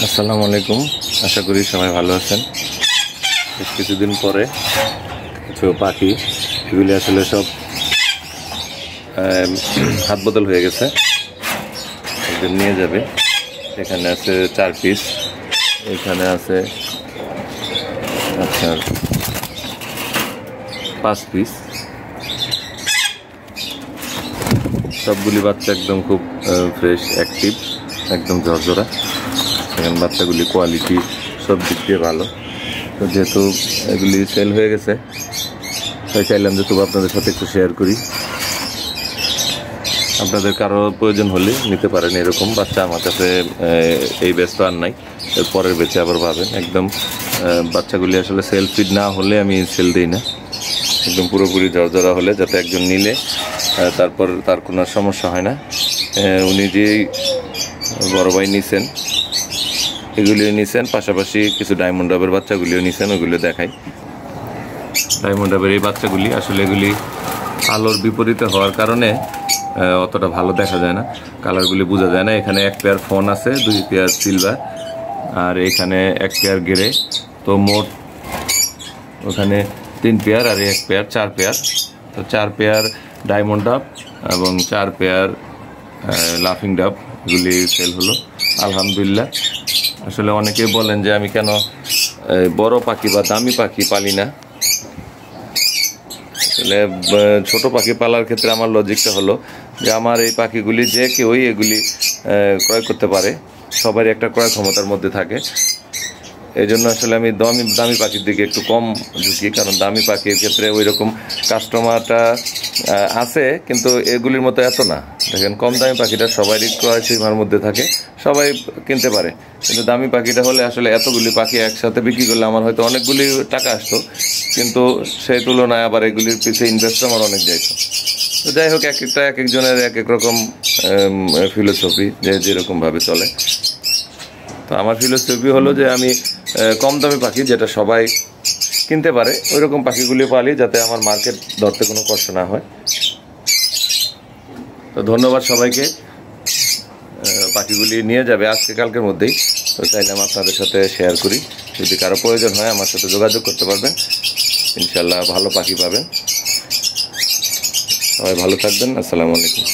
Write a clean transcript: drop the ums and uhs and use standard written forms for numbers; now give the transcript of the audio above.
আসসালামু আলাইকুম। আশা করি সবাই ভালো আছেন। বেশ কিছুদিন পরে কিছু পাখি, এগুলি আসলে সব হাত বদল হয়ে গেছে, একজন নিয়ে যাবে। এখানে আছে 4 পিস, এখানে আছে আপনার 5 পিস। সবগুলি বাচ্চা একদম খুব ফ্রেশ, অ্যাক্টিভ, একদম ঝরঝরা। এখানে বাচ্চাগুলি কোয়ালিটি সব দিক দিয়ে ভালো। তো যেহেতু এগুলি সেল হয়ে গেছে, তাই চাইলাম যে তবু আপনাদের সাথে একটু শেয়ার করি। আপনাদের কারো প্রয়োজন হলে নিতে পারেন। এরকম বাচ্চা আমার কাছে এই ব্যাচ তো আর নাই, এর পরের ব্যাচে আবার পাবেন। একদম বাচ্চাগুলি আসলে সেল ফিড না হলে আমি সেল দিই না, একদম পুরোপুরি ঝরঝরা হলে, যাতে একজন নিলে তারপর তার কোনো সমস্যা হয় না। উনি যেই বড় ভাই নিছেন, এগুলিও নিছেন, পাশাপাশি কিছু ডায়মন্ড ডাবের বাচ্চাগুলিও নিছেন, ওগুলো দেখাই। ডায়মন্ড ডাবের এই বাচ্চাগুলি আসলে এগুলি আলোর বিপরীতে হওয়ার কারণে অতটা ভালো দেখা যায় না, কালারগুলি বোঝা যায় না। এখানে 1 পেয়ার ফোন আছে, 2 পেয়ার সিলভার, আর এখানে 1 পেয়ার গ্রে। তো মোট ওখানে 3 পেয়ার আর 1 পেয়ার, 4 পেয়ার। তো 4 পেয়ার ডায়মন্ড ডাব এবং 4 পেয়ার লাফিং ডাব, এগুলি সেল হলো আলহামদুলিল্লাহ। আসলে অনেকেই বলেন যে আমি কেন বড় পাখি বা দামি পাখি পালি না। আসলে ছোট পাখি পালার ক্ষেত্রে আমার লজিকটা হলো যে আমার এই পাখিগুলি যে কেউই এগুলি ক্রয় করতে পারে, সবারই একটা ক্রয় ক্ষমতার মধ্যে থাকে। এই জন্য আসলে আমি দামি পাখির দিকে একটু কম ঝুঁকি, কারণ দামি পাখির ক্ষেত্রে ওই রকম কাস্টমারটা আছে, কিন্তু এগুলির মতো এত না। দেখেন, কম দামি পাখিটা সবারই ক্রয় সীমার মধ্যে থাকে, সবাই কিনতে পারে। কিন্তু দামি পাখিটা হলে আসলে এতগুলি পাখি একসাথে বিক্রি করলে আমার হয়তো অনেকগুলি টাকা আসতো, কিন্তু সেই তুলনায় আবার এগুলির পিছিয়ে ইনভেস্ট আমার অনেক যাইতো। তো যাই হোক, এক একজনের এক এক রকম ফিলোসফি, যে যেরকমভাবে চলে। তো আমার ফিলোসফি হলো যে আমি কম দামি পাখি যেটা সবাই কিনতে পারে ওই রকম পাখিগুলি পালি, যাতে আমার মার্কেট ধরতে কোনো কষ্ট না হয়। তো ধন্যবাদ সবাইকে। পাখিগুলি নিয়ে যাবে আজকে কালকের মধ্যেই। তো চাইলাম আপনাদের সাথে শেয়ার করি। যদি কারো প্রয়োজন হয় আমার সাথে যোগাযোগ করতে পারবেন, ইনশাল্লাহ ভালো পাখি পাবেন। সবাই ভালো থাকবেন। আসসালামু আলাইকুম।